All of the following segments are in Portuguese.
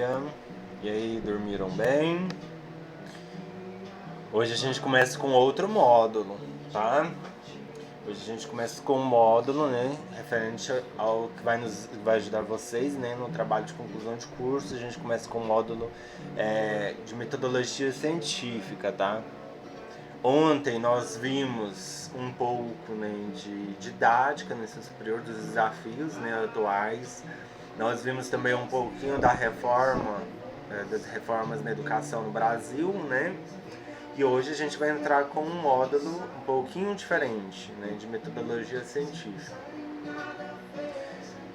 dia. E aí, dormiram bem? Hoje a gente começa com outro módulo, tá? Hoje a gente começa com um módulo, né, referente ao que vai ajudar vocês, né, no trabalho de conclusão de curso. A gente começa com um módulo de metodologia científica, tá? Ontem nós vimos um pouco, né, de didática no ensino superior, dos desafios, né, atuais. Nós vimos também um pouquinho da reforma, das reformas na educação no Brasil, né? E hoje a gente vai entrar com um módulo um pouquinho diferente, né, de metodologia científica.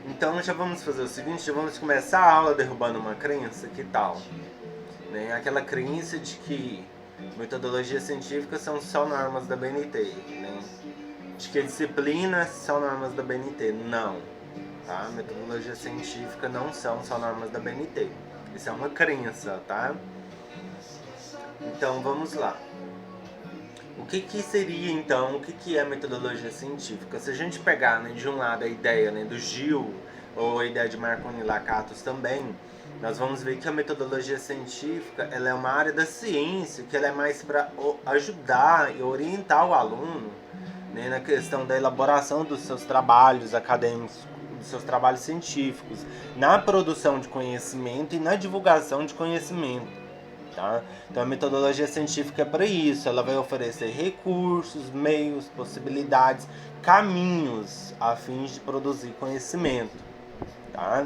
Então já vamos fazer o seguinte, já vamos começar a aula derrubando uma crença, que tal? Né? Aquela crença de que metodologia científica são só normas da BNT, né? De que disciplinas são normas da BNT. Não, tá? Metodologia científica não são só normas da BNT. Isso é uma crença, tá? Então vamos lá. O que seria então, o que é metodologia científica? Se a gente pegar, né, de um lado a ideia, né, do Gil, ou a ideia de Marconi e Lakatos também, nós vamos ver que a metodologia científica ela é uma área da ciência que ela é mais para ajudar e orientar o aluno, né, na questão da elaboração dos seus trabalhos acadêmicos, dos seus trabalhos científicos, na produção de conhecimento e na divulgação de conhecimento. Tá? Então a metodologia científica é para isso, ela vai oferecer recursos, meios, possibilidades, caminhos a fim de produzir conhecimento. Tá?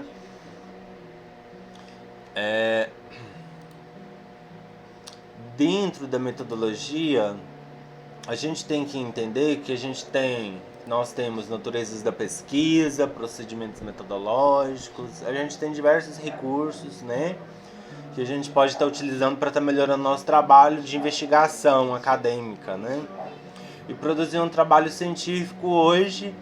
Dentro da metodologia, a gente tem que entender que nós temos naturezas da pesquisa, procedimentos metodológicos, a gente tem diversos recursos, né, que a gente pode estar utilizando para estar melhorando nosso trabalho de investigação acadêmica, né? E produzir um trabalho científico hoje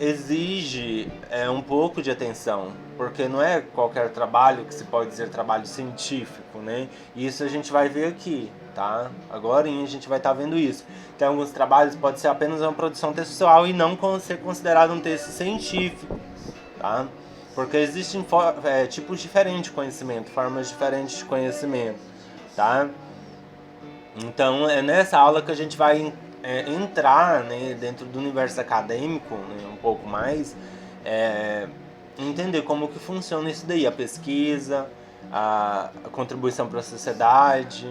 exige um pouco de atenção, porque não é qualquer trabalho que se pode dizer trabalho científico, né? E isso a gente vai ver aqui, tá? Agora a gente vai estar vendo isso. Tem alguns trabalhos que pode ser apenas uma produção textual e não ser considerado um texto científico, tá? Porque existem tipos diferentes de conhecimento, formas diferentes de conhecimento, tá? Então é nessa aula que a gente vai entrar, né, dentro do universo acadêmico, né, um pouco mais, entender como que funciona isso daí, a pesquisa, a contribuição para a sociedade,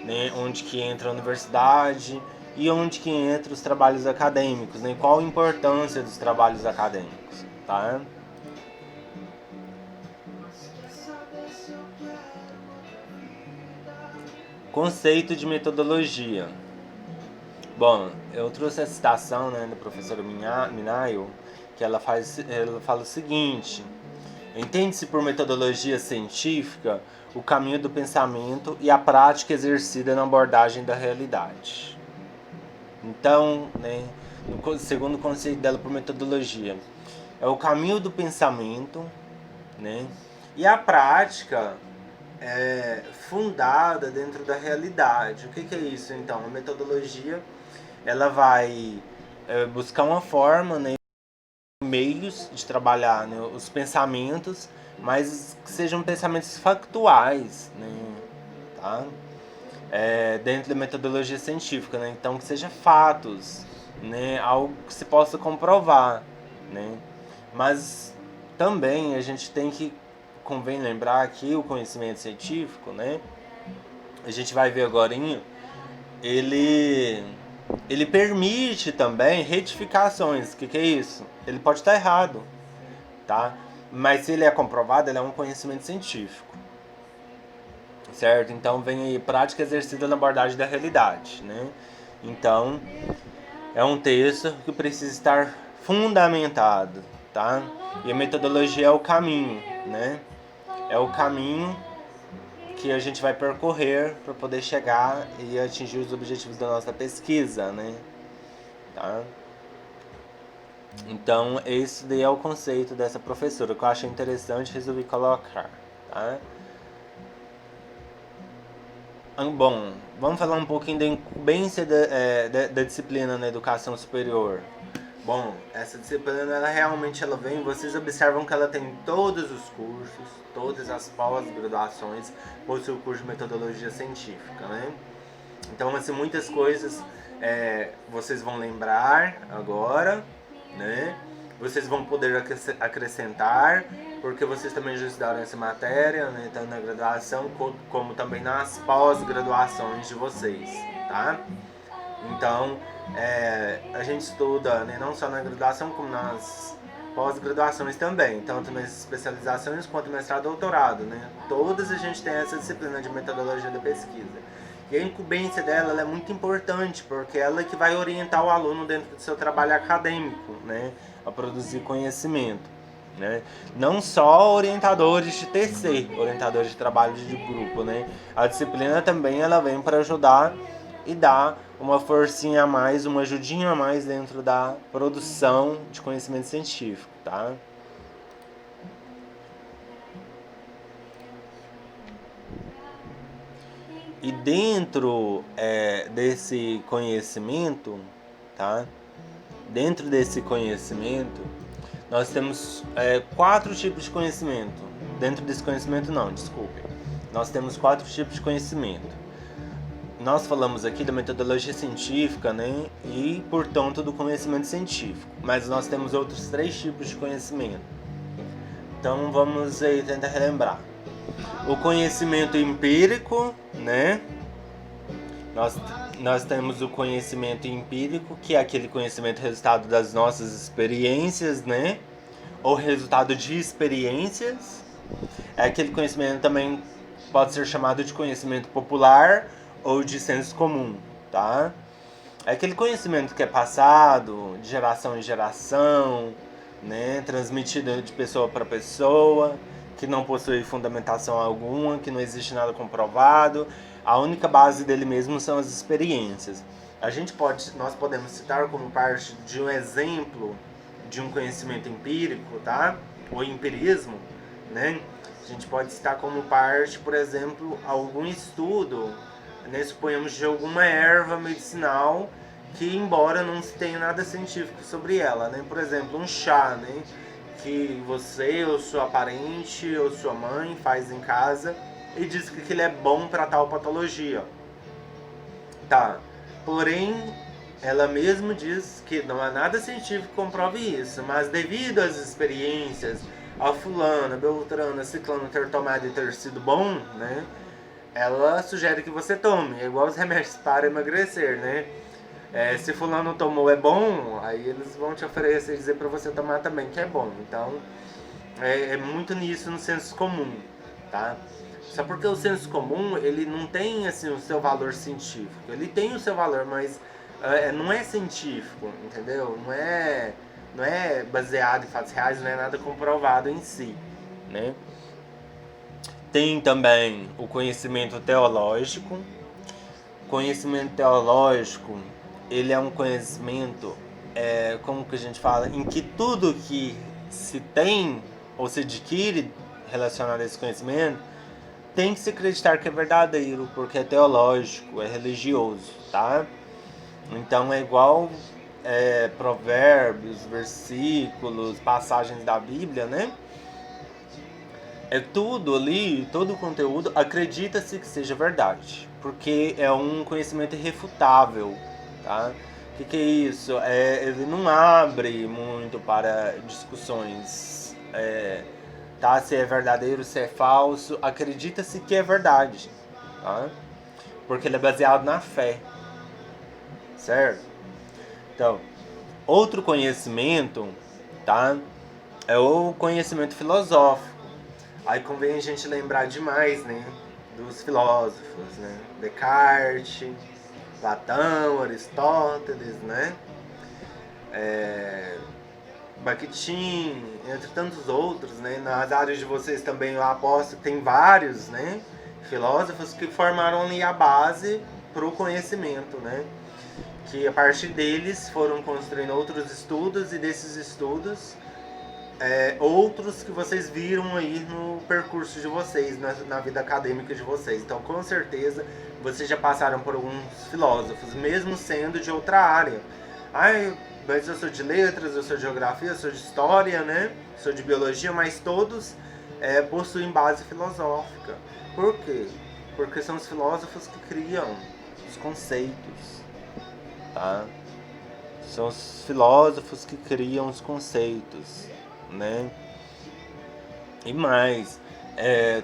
né, onde que entra a universidade e onde que entra os trabalhos acadêmicos, né, qual a importância dos trabalhos acadêmicos, tá? Conceito de metodologia. Bom, eu trouxe a citação, né, do professor Minayo, que ela fala o seguinte: entende-se por metodologia científica o caminho do pensamento e a prática exercida na abordagem da realidade. Então, né, o segundo conceito dela por metodologia é o caminho do pensamento, né, e a prática fundada dentro da realidade. O que é isso, então? A metodologia ela vai buscar uma forma, né, meios de trabalhar, né, os pensamentos, mas que sejam pensamentos factuais, né, tá? Dentro da metodologia científica, né? Então que seja fatos, né, algo que se possa comprovar, né? Mas também a gente convém lembrar que o conhecimento científico, né, a gente vai ver agora, ele permite também retificações. O que é isso? Ele pode estar errado, tá? Mas se ele é comprovado, ele é um conhecimento científico, certo? Então vem aí prática exercida na abordagem da realidade, né? Então é um texto que precisa estar fundamentado, tá? E a metodologia é o caminho, né? É o caminho que a gente vai percorrer para poder chegar e atingir os objetivos da nossa pesquisa, né? Tá? Então, esse daí é o conceito dessa professora, que eu achei interessante e resolvi colocar, tá? Bom, vamos falar um pouquinho da incumbência da disciplina na educação superior. Bom, essa disciplina, ela realmente vem, vocês observam que ela tem todos os cursos, todas as pós-graduações, possui o curso de metodologia científica, né? Então, assim, muitas coisas vocês vão lembrar agora, né? Vocês vão poder acrescentar, porque vocês também já estudaram essa matéria, né? Tanto na graduação, como também nas pós-graduações de vocês, tá? Então, a gente estuda, né, não só na graduação, como nas pós-graduações também, tanto nas especializações quanto mestrado e doutorado, né? Todas a gente tem essa disciplina de metodologia da pesquisa. E a incumbência dela, ela é muito importante, porque ela é que vai orientar o aluno dentro do seu trabalho acadêmico, né, a produzir conhecimento, né? Não só orientadores de TC, orientadores de trabalho de grupo, né? A disciplina também ela vem para ajudar e dar uma forcinha a mais, uma ajudinha a mais dentro da produção de conhecimento científico, tá? E dentro desse conhecimento, tá? Dentro desse conhecimento, nós temos 4 tipos de conhecimento. Dentro desse conhecimento, não, desculpe. Nós temos 4 tipos de conhecimento. Nós falamos aqui da metodologia científica, né? E, portanto, do conhecimento científico. Mas nós temos outros 3 tipos de conhecimento. Então, vamos aí tentar relembrar. O conhecimento empírico, né? Nós temos o conhecimento empírico, que é aquele conhecimento resultado das nossas experiências, né? Ou resultado de experiências. É aquele conhecimento também pode ser chamado de conhecimento popular ou de senso comum, tá? É aquele conhecimento que é passado de geração em geração, né? Transmitido de pessoa para pessoa, que não possui fundamentação alguma, que não existe nada comprovado. A única base dele mesmo são as experiências. Nós podemos citar como parte de um exemplo de um conhecimento empírico, tá? O empirismo, né? A gente pode citar como parte, por exemplo, algum estudo, né? Suponhamos de alguma erva medicinal que, embora não se tenha nada científico sobre ela, né? Por exemplo, um chá, né? Que você ou sua parente ou sua mãe faz em casa e diz que ele é bom para tal patologia. Tá. Porém, ela mesma diz que não há nada científico que comprove isso, mas devido às experiências, a fulana, beltrana, ciclano ter tomado e ter sido bom, né? Ela sugere que você tome, é igual os remédios para emagrecer, né? Se fulano tomou é bom, aí eles vão te oferecer e dizer para você tomar também que é bom. Então, é muito nisso no senso comum, tá? Só porque o senso comum, ele não tem assim o seu valor científico. Ele tem o seu valor, mas não é científico, entendeu? Não é baseado em fatos reais, não é nada comprovado em si, né? Tem também o conhecimento teológico. Conhecimento teológico, ele é um conhecimento, como que a gente fala, em que tudo que se tem ou se adquire relacionado a esse conhecimento tem que se acreditar que é verdadeiro, porque é teológico, é religioso, tá? Então é igual provérbios, versículos, passagens da Bíblia, né? É tudo ali, todo o conteúdo, acredita-se que seja verdade, porque é um conhecimento irrefutável, tá? O que é isso? Ele não abre muito para discussões, tá? Se é verdadeiro, se é falso, acredita-se que é verdade, tá? Porque ele é baseado na fé, certo? Então, outro conhecimento, tá? É o conhecimento filosófico. Aí convém a gente lembrar demais, né, dos filósofos, né? Descartes, Platão, Aristóteles, né? Bakhtin, entre tantos outros, né? Nas áreas de vocês também eu aposto que tem vários, né, filósofos que formaram ali a base para o conhecimento, né? Que a partir deles foram construindo outros estudos e desses estudos outros que vocês viram aí no percurso de vocês, na vida acadêmica de vocês. Então, com certeza, vocês já passaram por alguns filósofos, mesmo sendo de outra área. Mas eu sou de letras, eu sou de geografia, eu sou de história, né? Sou de biologia, mas todos possuem base filosófica. Por quê? Porque são os filósofos que criam os conceitos, tá? São os filósofos que criam os conceitos, né? E mais,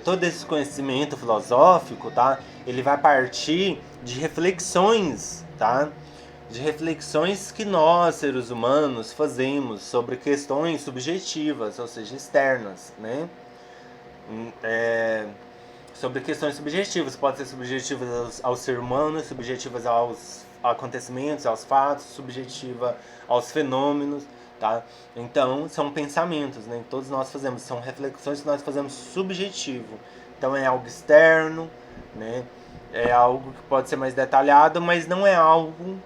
todo esse conhecimento filosófico, tá? Ele vai partir de reflexões, tá? De reflexões que nós, seres humanos, fazemos sobre questões subjetivas, ou seja, externas, né? Sobre questões subjetivas, pode ser subjetivas ao ser humano, subjetivas aos acontecimentos, aos fatos, subjetiva aos fenômenos, tá? Então, são pensamentos, né? Todos nós fazemos, são reflexões que nós fazemos subjetivo. Então, é algo externo, né? É algo que pode ser mais detalhado, mas não é algo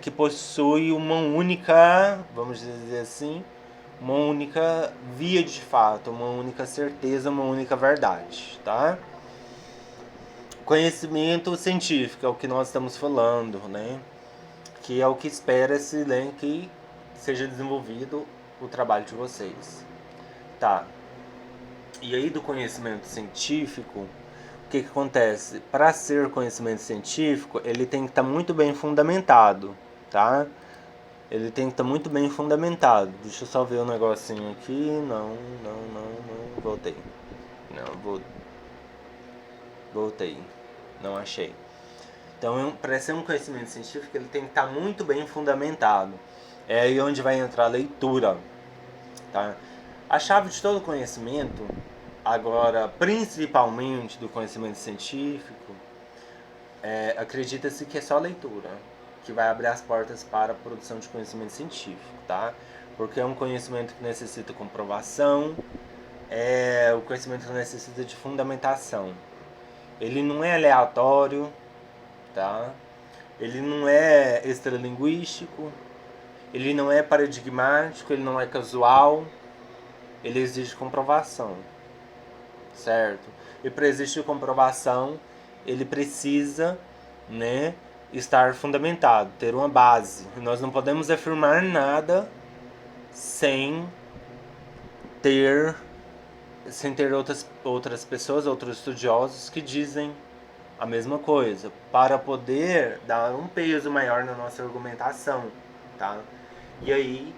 que possui uma única, vamos dizer assim, uma única via de fato, uma única certeza, uma única verdade, tá? Conhecimento científico é o que nós estamos falando, né? Que é o que espera-se, né, que seja desenvolvido o trabalho de vocês. Tá. E aí do conhecimento científico, o que acontece? Para ser conhecimento científico, ele tem que estar muito bem fundamentado, tá? Ele tem que estar muito bem fundamentado. Deixa eu só ver um negocinho aqui. Não. Voltei. Não, voltei. Não achei. Então, para ser um conhecimento científico, ele tem que estar muito bem fundamentado. É aí onde vai entrar a leitura, tá? A chave de todo conhecimento, agora, principalmente do conhecimento científico, acredita-se que é só a leitura que vai abrir as portas para a produção de conhecimento científico, tá? Porque é um conhecimento que necessita comprovação, o conhecimento que necessita de fundamentação. Ele não é aleatório, tá? Ele não é extralinguístico, ele não é paradigmático, ele não é casual, ele exige comprovação, certo? E para existir comprovação, ele precisa, né, estar fundamentado, ter uma base. Nós não podemos afirmar nada sem ter outras pessoas, outros estudiosos que dizem a mesma coisa, para poder dar um peso maior na nossa argumentação, tá? E aí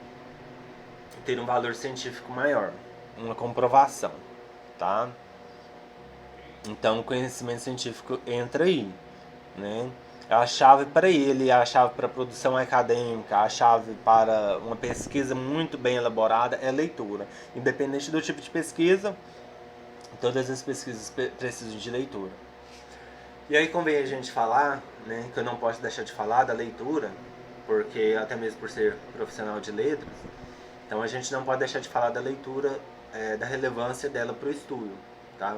ter um valor científico maior, uma comprovação, tá? Então o conhecimento científico entra aí, né? A chave para ele, a chave para a produção acadêmica, a chave para uma pesquisa muito bem elaborada é leitura. Independente do tipo de pesquisa, todas as pesquisas precisam de leitura. E aí convém a gente falar, né, que eu não posso deixar de falar da leitura, porque até mesmo por ser profissional de letras, então a gente não pode deixar de falar da leitura, da relevância dela para o estudo, tá?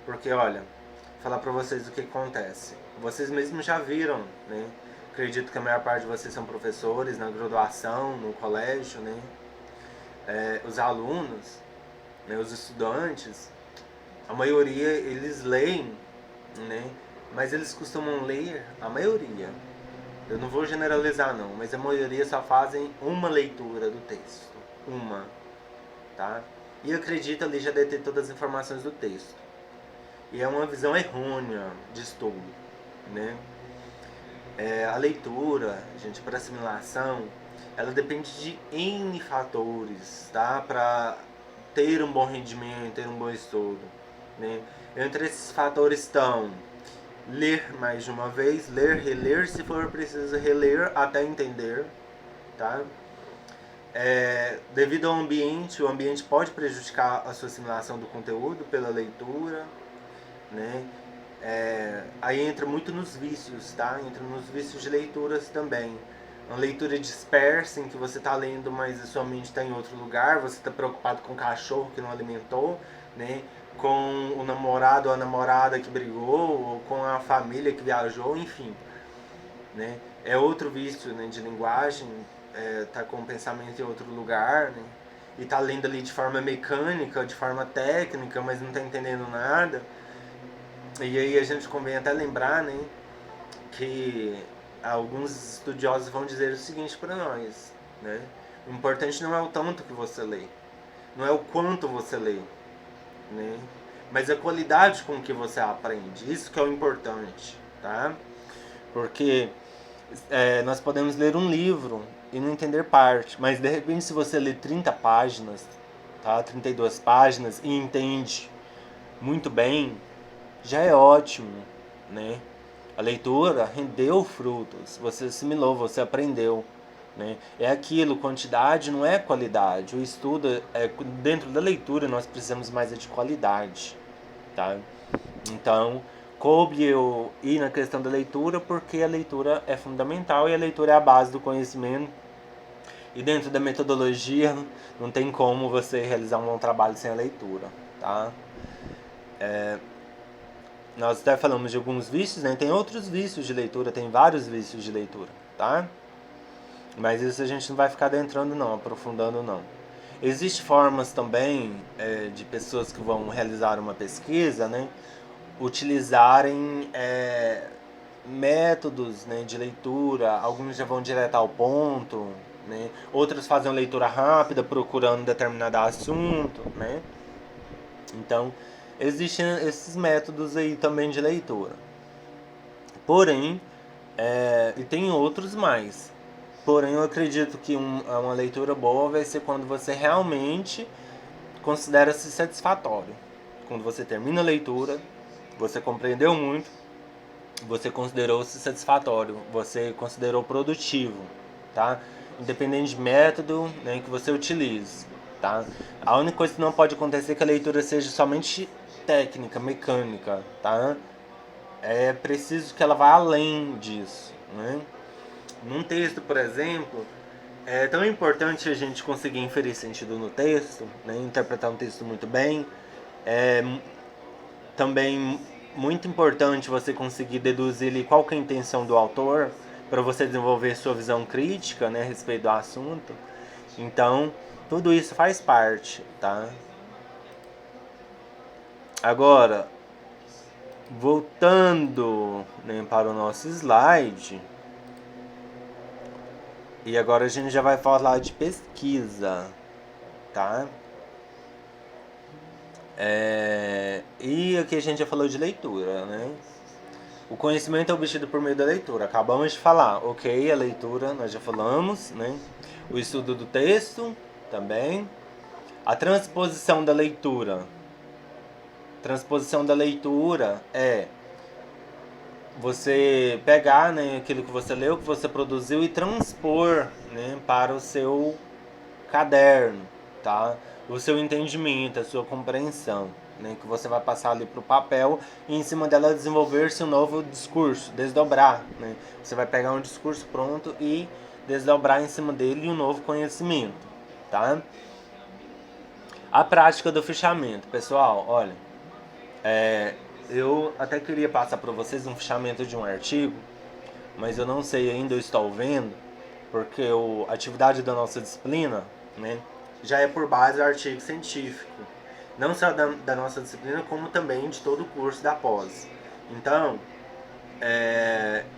Porque, olha, vou falar para vocês o que acontece. Vocês mesmos já viram, né? Acredito que a maior parte de vocês são professores na graduação, no colégio, né? Os alunos, né, os estudantes, a maioria eles leem, né? Mas eles costumam ler, a maioria, eu não vou generalizar não, mas a maioria só fazem uma leitura do texto, uma, tá? E acredita ali já deter todas as informações do texto. E é uma visão errônea de estudo, né? A leitura, gente, para assimilação, ela depende de N fatores, tá? Para ter um bom rendimento, ter um bom estudo, né? Entre esses fatores estão ler mais de uma vez, ler, reler, se for preciso reler até entender, tá? Devido ao ambiente, o ambiente pode prejudicar a sua assimilação do conteúdo pela leitura, né? Aí entra muito nos vícios, tá? Entra nos vícios de leituras também. Uma leitura dispersa em que você está lendo, mas a sua mente está em outro lugar, você está preocupado com o cachorro que não alimentou, né? Com o namorado ou a namorada que brigou, ou com a família que viajou, enfim, né? É outro vício, né, de linguagem, tá com o pensamento em outro lugar, né? E tá lendo ali de forma mecânica, de forma técnica, mas não tá entendendo nada. E aí a gente convém até lembrar, né, que alguns estudiosos vão dizer o seguinte para nós, né? O importante não é o tanto que você lê, não é o quanto você lê, né? Mas a qualidade com que você aprende, isso que é o importante, tá? Porque nós podemos ler um livro e não entender parte, mas de repente se você lê 30 páginas, tá? 32 páginas e entende muito bem, já é ótimo, né? A leitura rendeu frutos, você assimilou, você aprendeu, né? É aquilo, quantidade não é qualidade. O estudo, dentro da leitura, nós precisamos mais de qualidade, tá? Então, coube eu ir na questão da leitura, porque a leitura é fundamental e a leitura é a base do conhecimento. E dentro da metodologia, não tem como você realizar um bom trabalho sem a leitura, tá? Nós até falamos de alguns vícios, né? Tem outros vícios de leitura, tem vários vícios de leitura, tá? Mas isso a gente não vai ficar adentrando não, aprofundando não. Existem formas também de pessoas que vão realizar uma pesquisa, né? Utilizarem métodos, né, de leitura. Alguns já vão direto ao ponto, né? Outros fazem uma leitura rápida procurando determinado assunto, né? Então, existem esses métodos aí também de leitura. Porém, e tem outros mais. Porém, eu acredito que uma leitura boa vai ser quando você realmente considera-se satisfatório. Quando você termina a leitura, você compreendeu muito, você considerou-se satisfatório, você considerou produtivo, tá? Independente de método, né, que você utilize, tá? A única coisa que não pode acontecer é que a leitura seja somente técnica, mecânica, tá? É preciso que ela vá além disso, né? Num texto, por exemplo, é tão importante a gente conseguir inferir sentido no texto, né? Interpretar um texto muito bem. É também muito importante você conseguir deduzir ali qual que é a intenção do autor para você desenvolver sua visão crítica, né, a respeito do assunto. Então, tudo isso faz parte, tá? Agora, voltando, né, para o nosso slide, e agora a gente já vai falar de pesquisa, tá? E aqui a gente já falou de leitura, né? O conhecimento é obtido por meio da leitura. Acabamos de falar, ok, a leitura nós já falamos, né? O estudo do texto também. A transposição da leitura. Transposição da leitura é você pegar, né, aquilo que você leu, que você produziu e transpor, né, para o seu caderno, tá? O seu entendimento, a sua compreensão, né, que você vai passar ali para o papel e em cima dela desenvolver-se um novo discurso, desdobrar, né? Você vai pegar um discurso pronto e desdobrar em cima dele um novo conhecimento, tá? A prática do fichamento, pessoal, olha, eu até queria passar para vocês um fichamento de um artigo, mas eu não sei ainda, eu estou vendo, porque a atividade da nossa disciplina, né, já é por base do artigo científico. Não só da nossa disciplina, como também de todo o curso da pós. Então,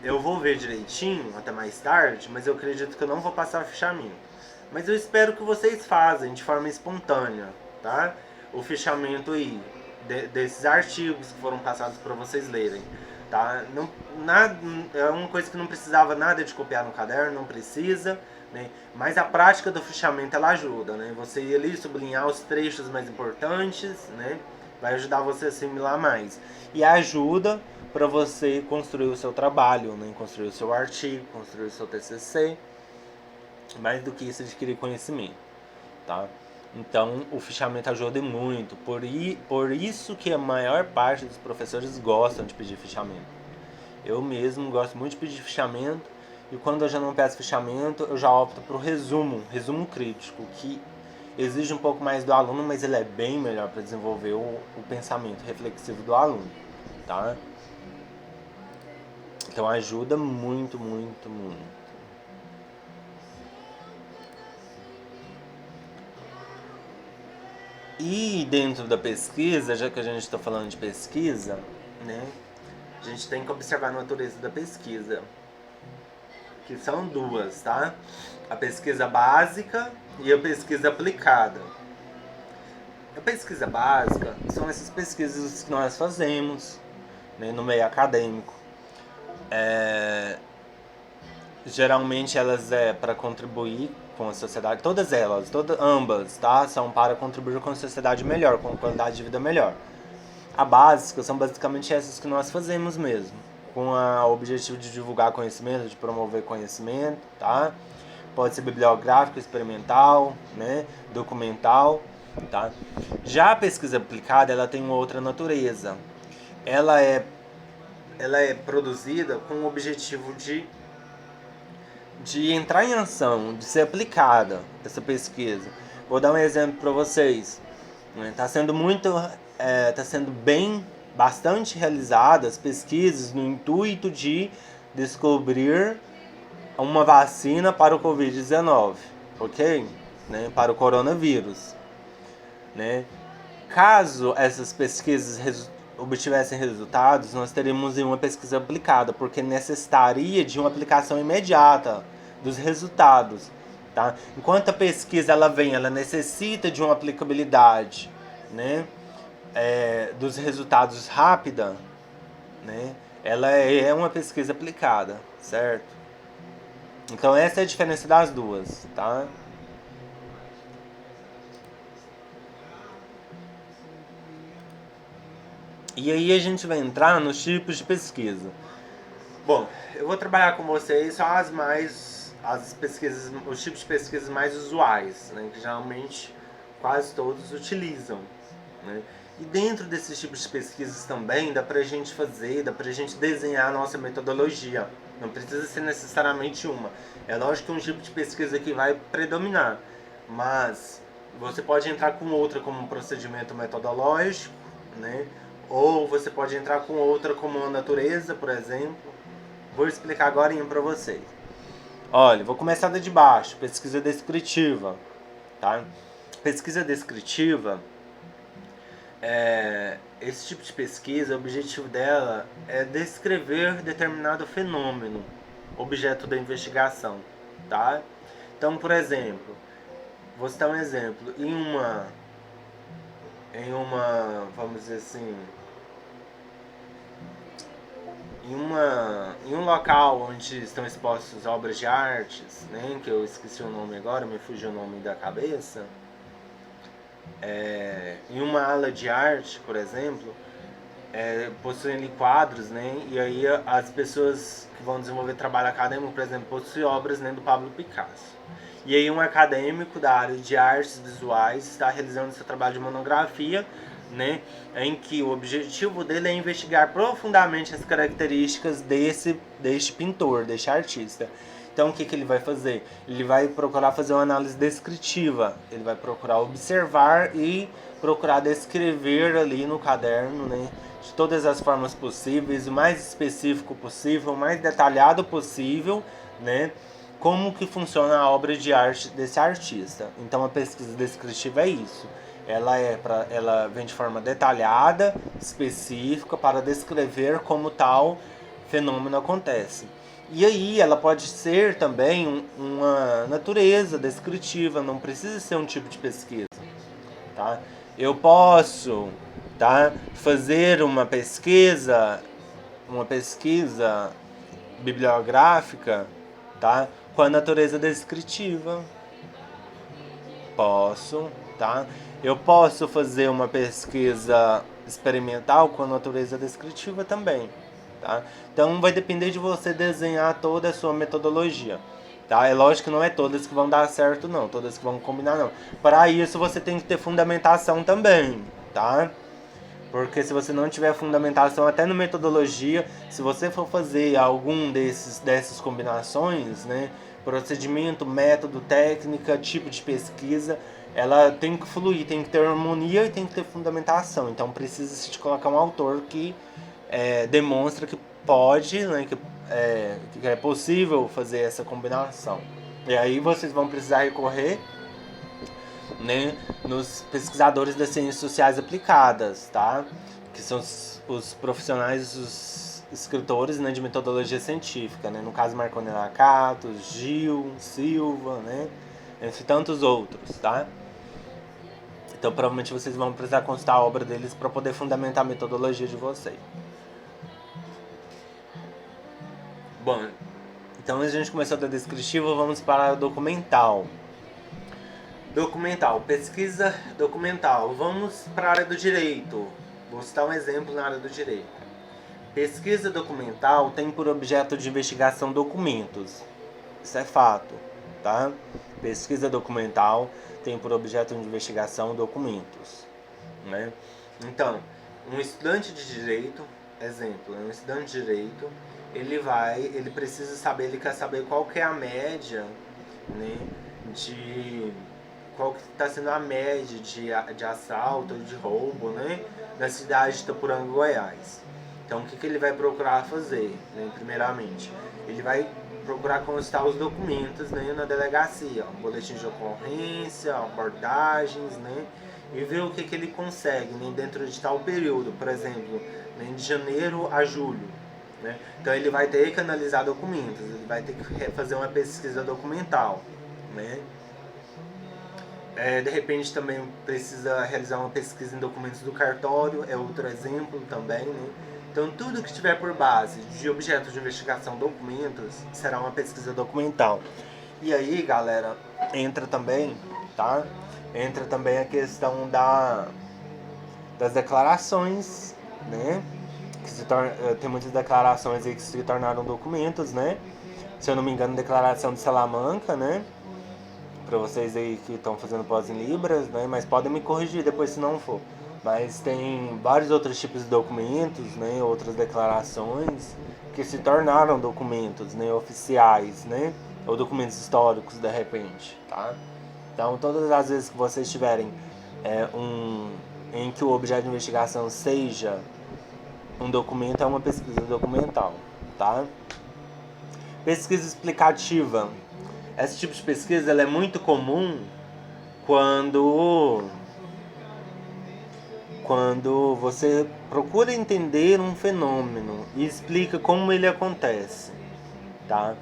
eu vou ver direitinho até mais tarde, mas eu acredito que eu não vou passar fichamento. Mas eu espero que vocês fazem de forma espontânea, tá? O fichamento aí, desses artigos que foram passados para vocês lerem. Tá? Não, nada, é uma coisa que não precisava nada de copiar no caderno, não precisa, né? Mas a prática do fichamento ela ajuda, né? Você ir ali sublinhar os trechos mais importantes, né? Vai ajudar você a assimilar mais. E ajuda para você construir o seu trabalho, né? Construir o seu artigo, construir o seu TCC. Mais do que isso, adquirir conhecimento, tá? Então, o fichamento ajuda muito. Por isso que a maior parte dos professores gostam de pedir fichamento. Eu mesmo gosto muito de pedir fichamento. E quando eu já não peço fichamento, eu já opto por resumo crítico, que exige um pouco mais do aluno, mas ele é bem melhor para desenvolver o pensamento reflexivo do aluno, tá? Então ajuda muito, muito, muito. E dentro da pesquisa, já que a gente está falando de pesquisa, né, a gente tem que observar a natureza da pesquisa. que são duas, tá? A pesquisa básica e a pesquisa aplicada. A pesquisa básica são essas pesquisas que nós fazemos, né, no meio acadêmico. Geralmente elas é para contribuir com a sociedade, ambas, tá? São para contribuir com a sociedade melhor, com qualidade de vida melhor. A básica são basicamente essas que nós fazemos mesmo, com o objetivo de divulgar conhecimento, de promover conhecimento, tá? Pode ser bibliográfico, experimental, né? Documental, tá? Já a pesquisa aplicada, ela tem uma outra natureza. Ela é produzida com o objetivo de entrar em ação, de ser aplicada essa pesquisa. Vou dar um exemplo para vocês. Está sendo bastante realizadas pesquisas no intuito de descobrir uma vacina para o Covid-19, ok? Né? Para o coronavírus. Né? Caso essas pesquisas obtivessem resultados, nós teríamos uma pesquisa aplicada, porque necessitaria de uma aplicação imediata dos resultados. Tá? Enquanto a pesquisa ela necessita de uma aplicabilidade, né, dos resultados rápida, né, ela é uma pesquisa aplicada, certo? Então essa é a diferença das duas, tá? E aí a gente vai entrar nos tipos de pesquisa. Bom, eu vou trabalhar com vocês só as pesquisas, os tipos de pesquisas mais usuais, né, que geralmente quase todos utilizam, né? E dentro desses tipos de pesquisas também dá pra gente desenhar a nossa metodologia. Não precisa ser necessariamente uma. É lógico que um tipo de pesquisa que vai predominar, mas você pode entrar com outra como um procedimento metodológico, né? Ou você pode entrar com outra como a natureza, por exemplo. Vou explicar agora para vocês. Olha, vou começar de baixo. Pesquisa descritiva, tá? Pesquisa descritiva, esse tipo de pesquisa, o objetivo dela é descrever determinado fenômeno, objeto da investigação, tá? Então, por exemplo, vou citar um exemplo. Em uma, vamos dizer assim, em um local onde estão expostas obras de artes, né, que eu esqueci o nome agora, me fugiu o nome da cabeça, em uma ala de arte, por exemplo, possuem quadros, né, e aí as pessoas que vão desenvolver trabalho acadêmico, por exemplo, possuem obras, né, do Pablo Picasso. E aí um acadêmico da área de artes visuais está realizando seu trabalho de monografia, né, em que o objetivo dele é investigar profundamente as características deste pintor, deste artista. Então o que ele vai fazer? Ele vai procurar fazer uma análise descritiva, ele vai procurar observar e procurar descrever ali no caderno, né, de todas as formas possíveis, o mais específico possível, o mais detalhado possível, né, como que funciona a obra de arte desse artista. Então a pesquisa descritiva é isso. Ela vem de forma detalhada, específica, para descrever como tal fenômeno acontece. E aí ela pode ser também uma natureza descritiva, não precisa ser um tipo de pesquisa. Tá? Eu posso, tá, fazer uma pesquisa bibliográfica, tá, com a natureza descritiva. Posso, tá? Eu posso fazer uma pesquisa experimental com a natureza descritiva também, tá? Então vai depender de você desenhar toda a sua metodologia, tá? É lógico que não é todas que vão dar certo não, todas que vão combinar não. Para isso você tem que ter fundamentação também, tá? Porque se você não tiver fundamentação até na metodologia, se você for fazer algum dessas combinações, né, procedimento, método, técnica, tipo de pesquisa, ela tem que fluir, tem que ter harmonia e tem que ter fundamentação. Então precisa se colocar um autor que demonstra que pode, né, que é possível fazer essa combinação. E aí vocês vão precisar recorrer, né, nos pesquisadores das ciências sociais aplicadas, tá? Que são os profissionais, escritores, né, de metodologia científica, né? No caso, Marconi Nakato, Gil, Silva, né? Entre tantos outros, tá? Então, provavelmente vocês vão precisar consultar a obra deles para poder fundamentar a metodologia de vocês. Bom, então a gente começou da descritiva, vamos para a documental. Documental, pesquisa documental. Vamos para a área do direito. Vou citar um exemplo na área do direito. Pesquisa documental tem por objeto de investigação documentos. Isso é fato, tá? Pesquisa documental tem por objeto de investigação documentos, né? Então, um estudante de direito, exemplo, um estudante de direito, ele precisa saber, ele quer saber qual que é a média, né, qual que está sendo a média de assalto, de roubo, né, na cidade de Itaporanga, Goiás. Então, o que ele vai procurar fazer, né, primeiramente? Ele vai procurar constar os documentos, né, na delegacia, um boletim de ocorrência, abordagens, né, e ver o que ele consegue, né, dentro de tal período, por exemplo, né, de janeiro a julho. Né? Então ele vai ter que analisar documentos, ele vai ter que fazer uma pesquisa documental. Né? De repente também precisa realizar uma pesquisa em documentos do cartório, é outro exemplo também. Né? Então tudo que tiver por base de objeto de investigação documentos será uma pesquisa documental. E aí, galera, entra também, tá? Entra também a questão das declarações, né? Tem muitas declarações aí que se tornaram documentos, né? Se eu não me engano, declaração de Salamanca, né? Para vocês aí que estão fazendo pós em Libras, né? Mas podem me corrigir depois se não for. Mas tem vários outros tipos de documentos, né? Outras declarações que se tornaram documentos, né? Oficiais, né? Ou documentos históricos, de repente, tá? Então, todas as vezes que vocês tiverem em que o objeto de investigação seja um documento, é uma pesquisa documental, tá? Pesquisa explicativa. Esse tipo de pesquisa ela é muito comum quando você procura entender um fenômeno e explica como ele acontece, tá?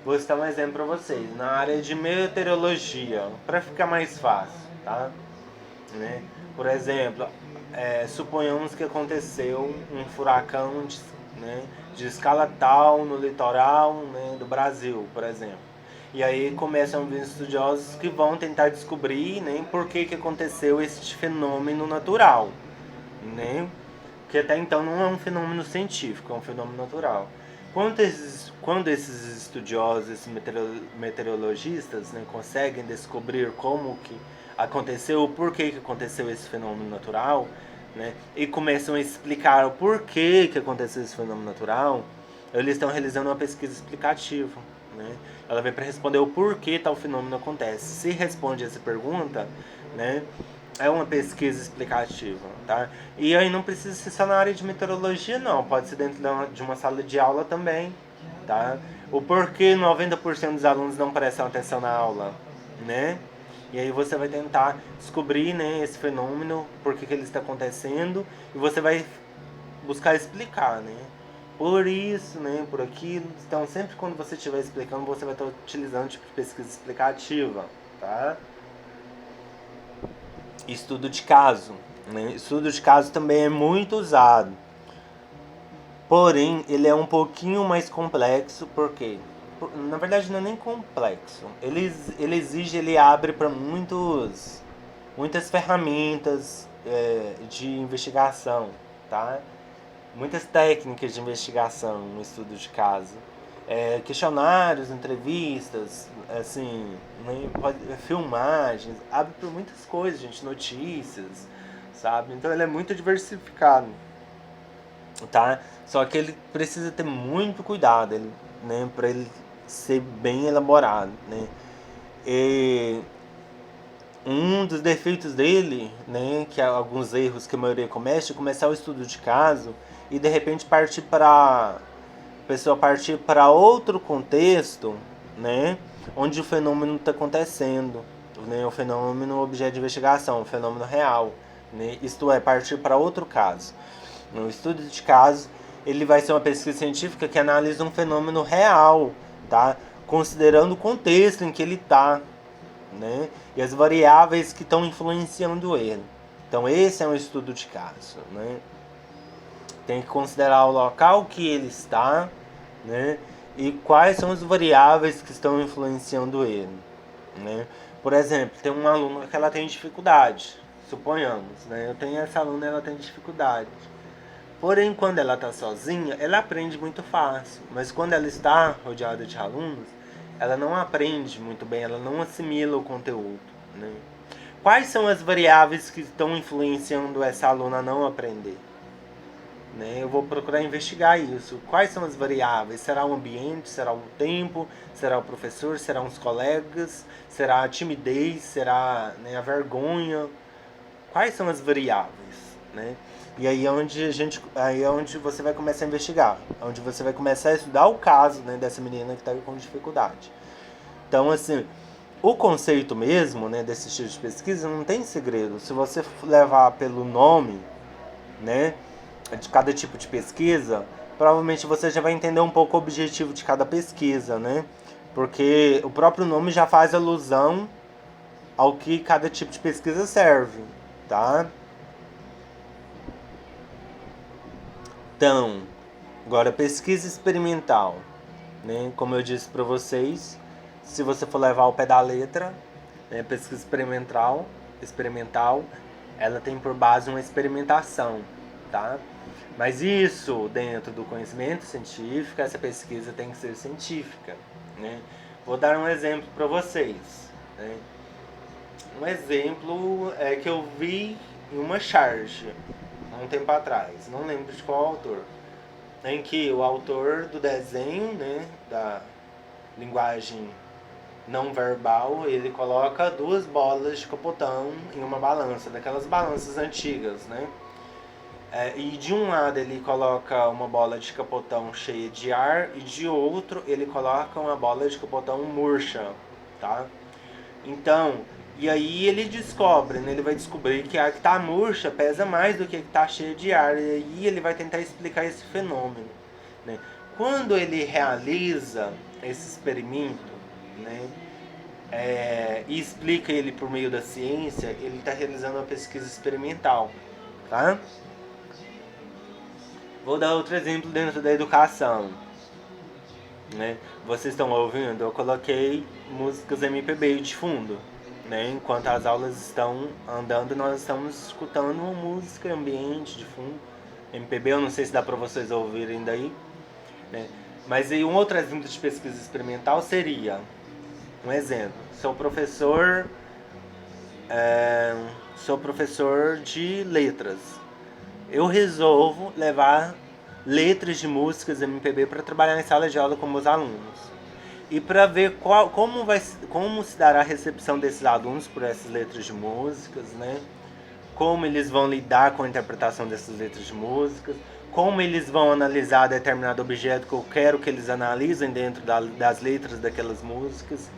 Vou citar um exemplo para vocês, na área de meteorologia, para ficar mais fácil, tá? Né? Por exemplo, suponhamos que aconteceu um furacão de escala tal no litoral, né, do Brasil, por exemplo. E aí começam a vir estudiosos que vão tentar descobrir, né, por que aconteceu esse fenômeno natural. Né? Que até então não é um fenômeno científico, é um fenômeno natural. Quando esses estudiosos, esses meteorologistas, né, conseguem descobrir como que aconteceu, o porquê que aconteceu esse fenômeno natural, né, e começam a explicar o porquê que aconteceu esse fenômeno natural, eles estão realizando uma pesquisa explicativa. Né? Ela vem para responder o porquê tal fenômeno acontece. Se responde essa pergunta, né, é uma pesquisa explicativa, tá? E aí não precisa ser só na área de meteorologia, não. Pode ser dentro de uma sala de aula também, tá? O porquê 90% dos alunos não prestam atenção na aula, né? E aí você vai tentar descobrir, né, esse fenômeno, por que ele está acontecendo, e você vai buscar explicar, né? Por isso, né, por aquilo. Então, sempre quando você estiver explicando, você vai estar utilizando tipo de pesquisa explicativa, tá? Estudo de caso, né? Estudo de caso também é muito usado. Porém, ele é um pouquinho mais complexo, porque na verdade não é nem complexo. Ele abre para muitas ferramentas de investigação, tá? Muitas técnicas de investigação no estudo de caso. Questionários, entrevistas, assim, né, filmagens, abre por muitas coisas, gente, notícias, sabe? Então ele é muito diversificado, tá? Só que ele precisa ter muito cuidado, né, para ele ser bem elaborado, né? E um dos defeitos dele, né, que é alguns erros que a maioria comete, é começar o estudo de caso e de repente a pessoa partir para outro contexto, né, onde o fenômeno está acontecendo, né, o fenômeno objeto de investigação, o fenômeno real, né, isto é, partir para outro caso. No estudo de caso, ele vai ser uma pesquisa científica que analisa um fenômeno real, tá? Considerando o contexto em que ele está, né? E as variáveis que estão influenciando ele. Então esse é um estudo de caso, né? Tem que considerar o local que ele está, né? E quais são as variáveis que estão influenciando ele, né? Por exemplo, tem uma aluna que ela tem dificuldade, suponhamos, né? Eu tenho essa aluna, ela tem dificuldade. Porém, quando ela está sozinha, ela aprende muito fácil. Mas quando ela está rodeada de alunos, ela não aprende muito bem, ela não assimila o conteúdo, né? Quais são as variáveis que estão influenciando essa aluna a não aprender? Né? Eu vou procurar investigar isso. Quais são as variáveis? Será o ambiente? Será o tempo? Será o professor? Serão os colegas? Será a timidez? Será, né, a vergonha? Quais são as variáveis? Né? E aí é onde você vai começar a investigar, onde você vai começar a estudar o caso, né, dessa menina que está com dificuldade. Então, assim, o conceito mesmo, né, desse tipo de pesquisa não tem segredo. Se você levar pelo nome, né, de cada tipo de pesquisa, provavelmente você já vai entender um pouco o objetivo de cada pesquisa, né? Porque o próprio nome já faz alusão ao que cada tipo de pesquisa serve, tá? Então, agora pesquisa experimental, né? Como eu disse para vocês, se você for levar ao pé da letra, né, pesquisa experimental, ela tem por base uma experimentação, tá? Mas isso, dentro do conhecimento científico, essa pesquisa tem que ser científica, né? Vou dar um exemplo para vocês, né? Um exemplo é que eu vi em uma charge há um tempo atrás, não lembro de qual autor, em que o autor do desenho, né, da linguagem não verbal, ele coloca 2 bolas de capotão em uma balança, daquelas balanças antigas, né? E de um lado ele coloca uma bola de capotão cheia de ar e de outro ele coloca uma bola de capotão murcha, tá? Então, e aí ele descobre, né? Ele vai descobrir que a que tá murcha pesa mais do que a que tá cheia de ar, e aí ele vai tentar explicar esse fenômeno, né? Quando ele realiza esse experimento, né, e explica ele por meio da ciência, ele está realizando uma pesquisa experimental, tá? Vou dar outro exemplo dentro da educação, né? Vocês estão ouvindo? Eu coloquei músicas MPB de fundo, né? Enquanto as aulas estão andando, nós estamos escutando uma música ambiente de fundo. MPB, eu não sei se dá para vocês ouvirem daí, né? Mas aí um outro exemplo de pesquisa experimental seria, um exemplo, sou professor de letras. Eu resolvo levar letras de músicas MPB para trabalhar em sala de aula com meus alunos. E para ver como se dará a recepção desses alunos por essas letras de músicas, né? Como eles vão lidar com a interpretação dessas letras de músicas, como eles vão analisar determinado objeto que eu quero que eles analisem dentro das letras daquelas músicas.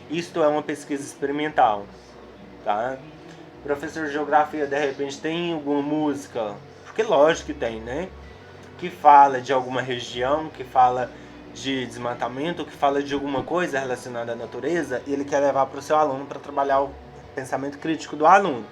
Isto é uma pesquisa experimental, tá? Professor de geografia, de repente, tem alguma música, porque lógico que tem, né? Que fala de alguma região, que fala de desmatamento, que fala de alguma coisa relacionada à natureza, e ele quer levar para o seu aluno para trabalhar o pensamento crítico do aluno.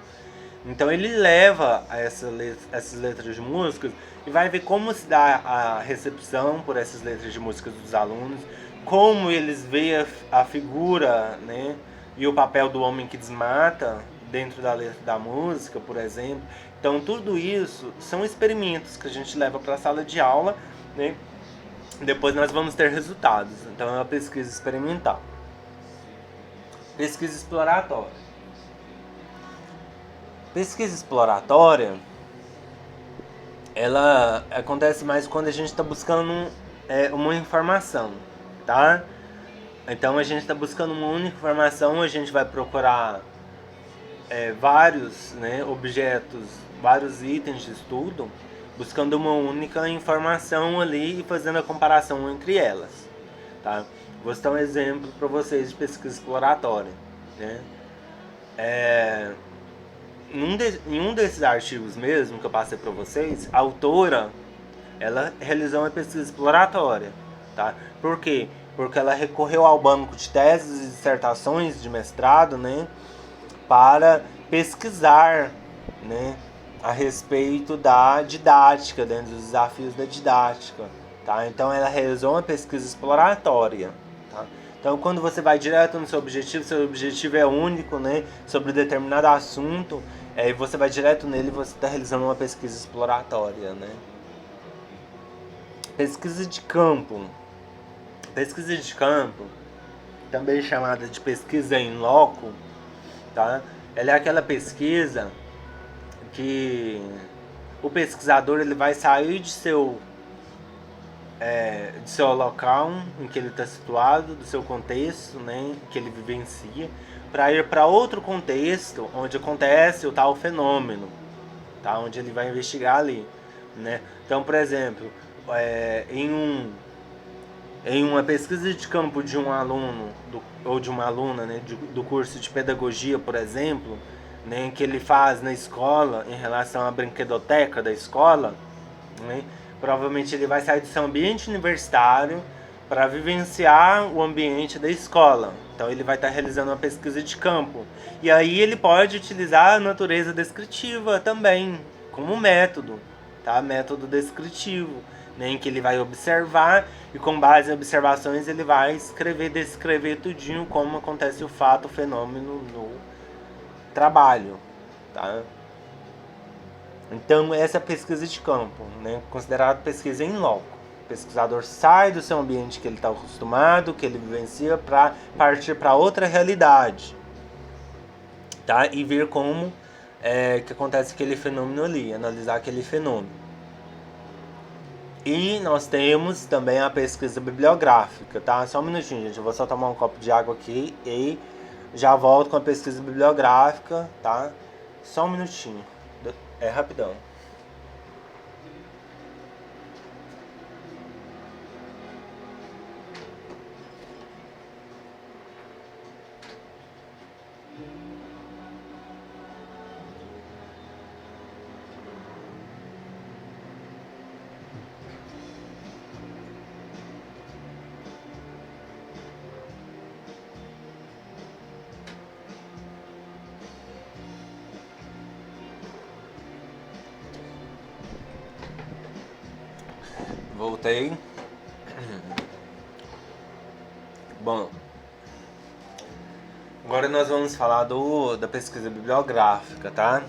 Então ele leva essas letras de músicas e vai ver como se dá a recepção por essas letras de músicas dos alunos, como eles veem a figura, né, e o papel do homem que desmata dentro da letra da música, por exemplo. Então tudo isso são experimentos que a gente leva para a sala de aula, né? Depois nós vamos ter resultados. Então é uma pesquisa experimental. Pesquisa exploratória. Pesquisa exploratória, ela acontece mais quando a gente está buscando uma informação, tá? Então a gente está buscando uma única informação, a gente vai procurar vários, né, objetos, vários itens de estudo, buscando uma única informação ali e fazendo a comparação entre elas, tá? Vou citar um exemplo para vocês de pesquisa exploratória, né? Em um desses artigos mesmo que eu passei para vocês, a autora, ela realizou uma pesquisa exploratória, tá? Por quê? Porque ela recorreu ao banco de teses e dissertações de mestrado, né, para pesquisar, né, a respeito da didática, dentro dos desafios da didática, tá? Então ela realizou uma pesquisa exploratória, tá? Então quando você vai direto no seu objetivo é único, né, sobre determinado assunto, e você vai direto nele, você está realizando uma pesquisa exploratória, né? Pesquisa de campo. Pesquisa de campo, também chamada de pesquisa in loco, tá? Ela é aquela pesquisa que o pesquisador ele vai sair de seu local em que ele está situado, do seu contexto, né, que ele vivencia, para ir para outro contexto onde acontece o tal fenômeno, tá? Onde ele vai investigar ali, né? Então, por exemplo, em uma pesquisa de campo de um aluno ou de uma aluna, né, do curso de pedagogia, por exemplo, né, que ele faz na escola em relação à brinquedoteca da escola, né, provavelmente ele vai sair do seu ambiente universitário para vivenciar o ambiente da escola. Então ele vai estar realizando uma pesquisa de campo. E aí ele pode utilizar a natureza descritiva também como método, tá? Método descritivo, né, em que ele vai observar e com base em observações ele vai descrever tudinho como acontece o fato, o fenômeno no trabalho, tá? Então essa é a pesquisa de campo, né, considerada pesquisa em loco. O pesquisador sai do seu ambiente que ele está acostumado, que ele vivencia, para partir para outra realidade, tá? E ver como que acontece aquele fenômeno ali, analisar aquele fenômeno. E nós temos também a pesquisa bibliográfica, tá? Só um minutinho, gente. Eu vou só tomar um copo de água aqui e já volto com a pesquisa bibliográfica, tá? Só um minutinho. É rapidão. Voltei. Bom, agora nós vamos falar da pesquisa bibliográfica, tá?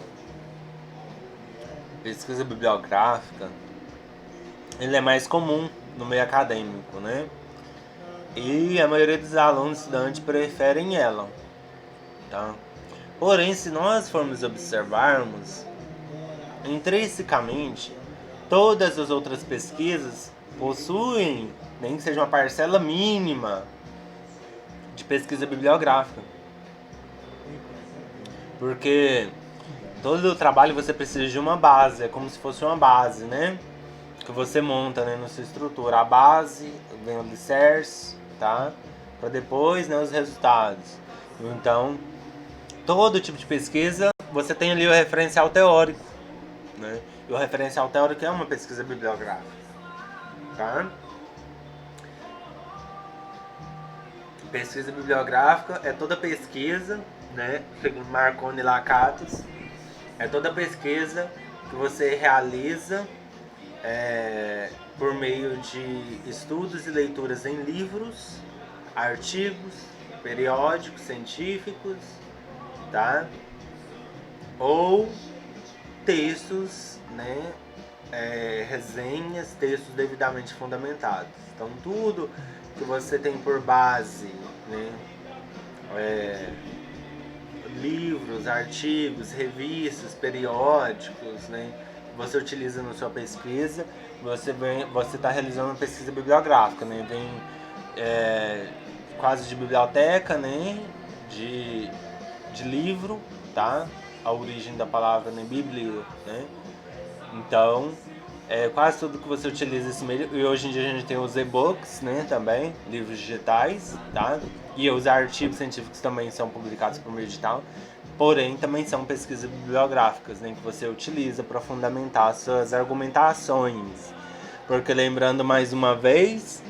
Pesquisa bibliográfica, ele é mais comum no meio acadêmico, né? E a maioria dos alunos estudantes preferem ela, tá? Porém, se nós formos observarmos, intrinsecamente, todas as outras pesquisas possuem, nem que seja uma parcela mínima, de pesquisa bibliográfica. Porque todo o trabalho você precisa de uma base, é como se fosse uma base, né? Que você monta, né, na sua estrutura. A base, vem o alicerce, tá? Para depois, né, os resultados. Então, todo tipo de pesquisa, você tem ali o referencial teórico, né? E o referencial teórico é uma pesquisa bibliográfica, tá? Pesquisa bibliográfica é toda pesquisa, né, segundo Marconi e Lakatos, é toda pesquisa que você realiza por meio de estudos e leituras em livros, artigos, periódicos científicos, tá? Ou textos, né, resenhas, textos devidamente fundamentados. Então tudo que você tem por base, né, livros, artigos, revistas, periódicos, né, você utiliza na sua pesquisa, você está realizando uma pesquisa bibliográfica, né, vem quase de biblioteca, né, de livro, tá? A origem da palavra, né, bíblia, né? Então, quase tudo que você utiliza esse meio, e hoje em dia a gente tem os e-books, né, também, livros digitais, tá? E os artigos científicos também são publicados por meio digital, porém também são pesquisas bibliográficas, né, que você utiliza para fundamentar suas argumentações. Porque lembrando mais uma vez,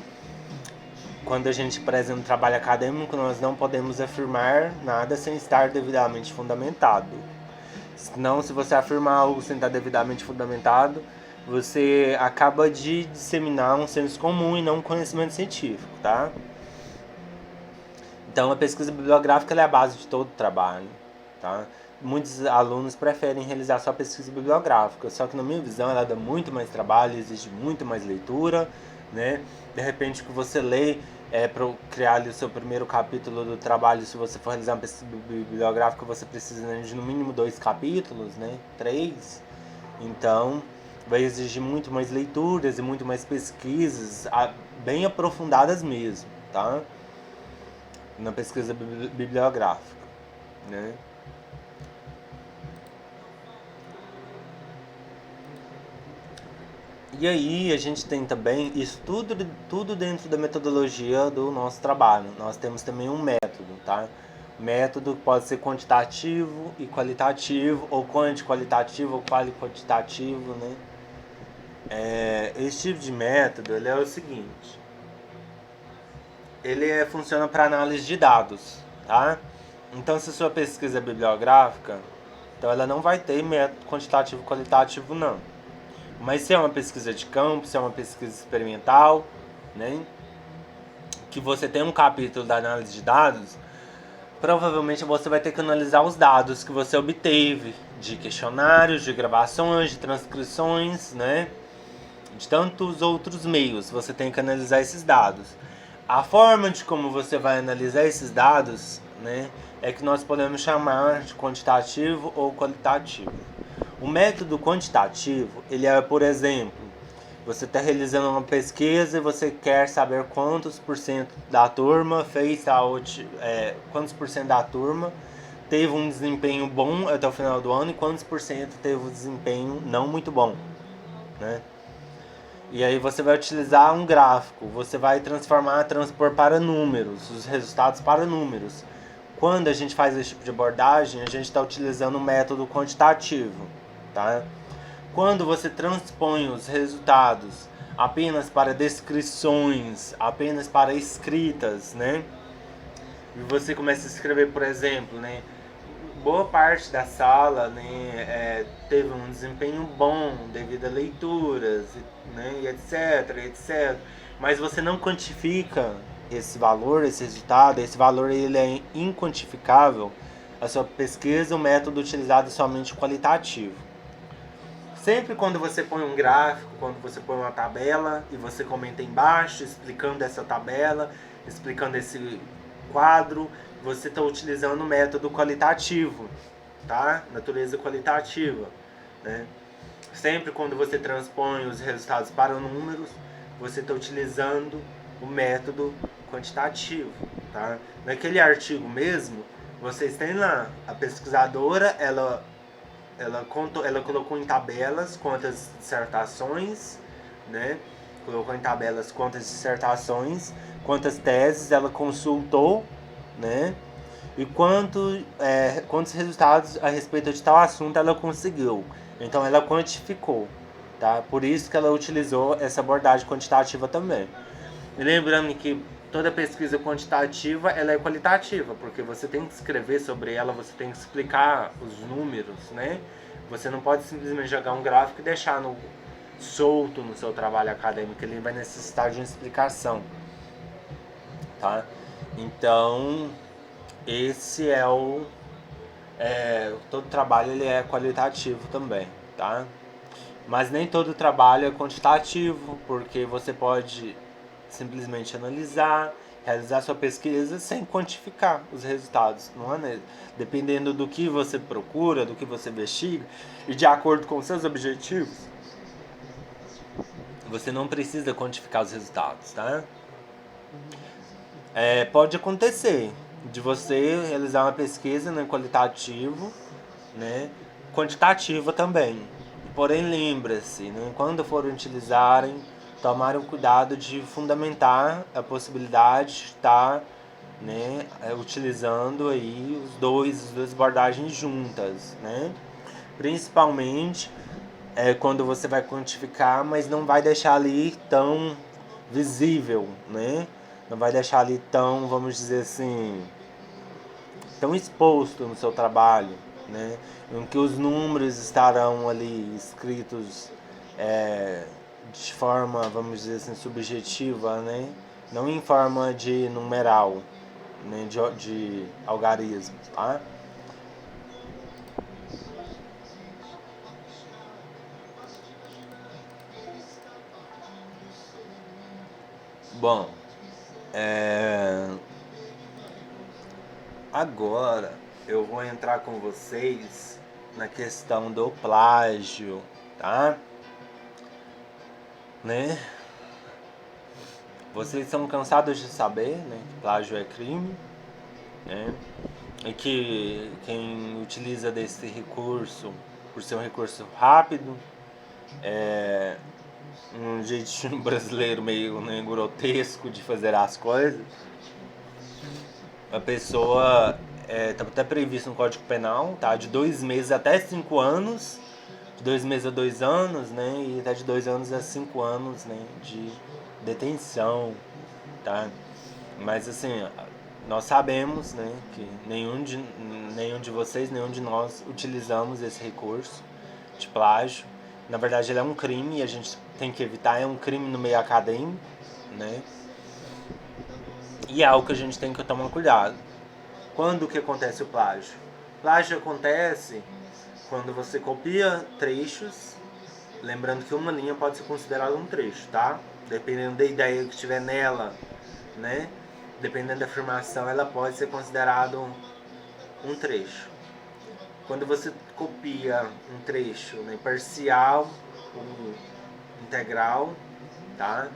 quando a gente apresenta um trabalho acadêmico, nós não podemos afirmar nada sem estar devidamente fundamentado. Senão, se você afirmar algo sem estar devidamente fundamentado, você acaba de disseminar um senso comum e não um conhecimento científico, tá? Então, a pesquisa bibliográfica é a base de todo o trabalho, tá? Muitos alunos preferem realizar só pesquisa bibliográfica, só que na minha visão ela dá muito mais trabalho, exige muito mais leitura, né? De repente, o que você lê para criar ali o seu primeiro capítulo do trabalho, se você for realizar uma pesquisa bibliográfica, você precisa de no mínimo 2 capítulos, né? 3. Então, vai exigir muito mais leituras e muito mais pesquisas, bem aprofundadas mesmo, tá? Na pesquisa bibliográfica, né? E aí a gente tem também isso tudo dentro da metodologia do nosso trabalho. Nós temos também um método, tá? Método pode ser quantitativo e qualitativo, ou quantitativo ou qualitativo, né? Esse tipo de método ele é o seguinte: ele funciona para análise de dados, tá? Então, se a sua pesquisa é bibliográfica, então ela não vai ter método quantitativo e qualitativo, não. Mas se é uma pesquisa de campo, se é uma pesquisa experimental, né, que você tem um capítulo da análise de dados, provavelmente você vai ter que analisar os dados que você obteve de questionários, de gravações, de transcrições, né, de tantos outros meios. Você tem que analisar esses dados. A forma de como você vai analisar esses dados, né, é que nós podemos chamar de quantitativo ou qualitativo. O método quantitativo, ele é, por exemplo, você está realizando uma pesquisa e você quer saber quantos por cento da turma quantos por cento da turma teve um desempenho bom até o final do ano e quantos por cento teve um desempenho não muito bom, né? E aí você vai utilizar um gráfico, você vai transpor para números, os resultados para números. Quando a gente faz esse tipo de abordagem, a gente está utilizando o método quantitativo, tá? Quando você transpõe os resultados apenas para descrições, apenas para escritas, né? E você começa a escrever, por exemplo, né? Boa parte da sala, né, teve um desempenho bom devido a leituras, né, e etc, etc. Mas você não quantifica esse valor, esse resultado. Esse valor ele é inquantificável. A sua pesquisa, o método utilizado é somente qualitativo. Sempre quando você põe um gráfico, quando você põe uma tabela e você comenta embaixo, explicando essa tabela, explicando esse quadro, você está utilizando o método qualitativo, tá? Natureza qualitativa, né? Sempre quando você transpõe os resultados para números, você está utilizando o método quantitativo, tá? Naquele artigo mesmo, vocês têm lá, a pesquisadora, ela colocou em tabelas quantas dissertações, né? Colocou em tabelas quantas dissertações, quantas teses ela consultou, né? E quantos resultados a respeito de tal assunto ela conseguiu. Então ela quantificou, tá? Por isso que ela utilizou essa abordagem quantitativa também. E lembrando que toda pesquisa quantitativa ela é qualitativa, porque você tem que escrever sobre ela, você tem que explicar os números, né? Você não pode simplesmente jogar um gráfico e deixar solto no seu trabalho acadêmico, ele vai necessitar de uma explicação, tá? Então, esse todo trabalho ele é qualitativo também, tá? Mas nem todo trabalho é quantitativo, porque você pode simplesmente analisar, realizar sua pesquisa sem quantificar os resultados, não é? Dependendo do que você procura, do que você investiga e de acordo com seus objetivos, você não precisa quantificar os resultados, tá? Pode acontecer de você realizar uma pesquisa, né, qualitativo, né, quantitativa também. Porém, lembra-se, né, quando forem utilizarem, tomarem o cuidado de fundamentar a possibilidade de estar, né, utilizando aí as duas abordagens juntas, né? Principalmente é quando você vai quantificar, mas não vai deixar ali tão visível, né? Não vai deixar ali tão, vamos dizer assim, tão exposto no seu trabalho, né? Em que os números estarão ali escritos de forma, vamos dizer assim, subjetiva, né? Não em forma de numeral, né? De algarismos, tá? Bom, agora eu vou entrar com vocês na questão do plágio, tá? Né? Vocês são cansados de saber, né, que plágio é crime, né? E que quem utiliza desse recurso, por ser um recurso rápido, um jeitinho brasileiro meio, né, grotesco de fazer as coisas, a pessoa tá até previsto no Código Penal, tá? De 2 meses até 5 anos, de 2 meses a 2 anos, né? E até de 2 anos a 5 anos, né? De detenção, tá? Mas assim, nós sabemos, né, que nenhum de vocês, nenhum de nós utilizamos esse recurso de plágio. Na verdade, ele é um crime e a gente tem que evitar, é um crime no meio acadêmico, né? E é algo que a gente tem que tomar cuidado. Quando que acontece o plágio? Plágio acontece quando você copia trechos, lembrando que uma linha pode ser considerada um trecho, tá? Dependendo da ideia que estiver nela, né? Dependendo da afirmação, ela pode ser considerada um trecho. Quando você copia um trecho, né, parcial ou integral, tá?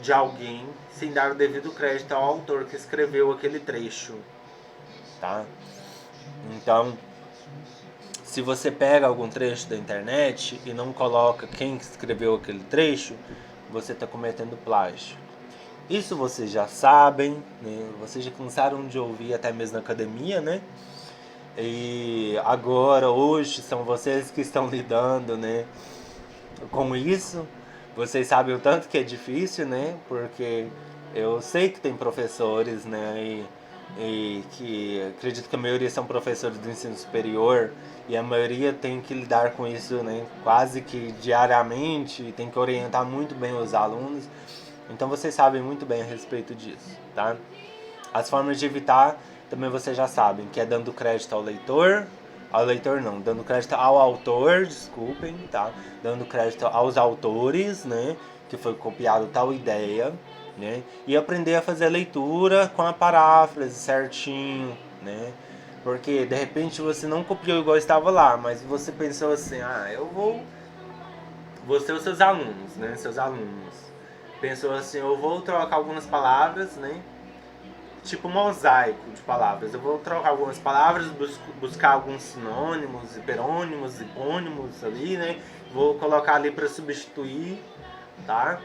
De alguém, sem dar o devido crédito ao autor que escreveu aquele trecho, tá? Então, se você pega algum trecho da internet e não coloca quem escreveu aquele trecho, você está cometendo plágio. Isso vocês já sabem, né? Vocês já cansaram de ouvir até mesmo na academia, né? E agora, hoje, são vocês que estão lidando, né, com isso. Vocês sabem o tanto que é difícil, né? Porque eu sei que tem professores, né? E que acredito que a maioria são professores do ensino superior e a maioria tem que lidar com isso, né, quase que diariamente, e tem que orientar muito bem os alunos. Então vocês sabem muito bem a respeito disso, tá? As formas de evitar também vocês já sabem, que é dando crédito ao leitor não, dando crédito ao autor, desculpem, tá? Dando crédito aos autores, né, que foi copiado tal ideia, né? E aprender a fazer a leitura com a paráfrase certinho, né? Porque de repente você não copiou igual estava lá, mas você pensou assim, eu vou ser os seus alunos, né? Seus alunos. Pensou assim, eu vou trocar algumas palavras, né? Tipo mosaico de palavras. Eu vou trocar algumas palavras, buscar alguns sinônimos, hiperônimos, hipônimos ali, né? Vou colocar ali para substituir, tá?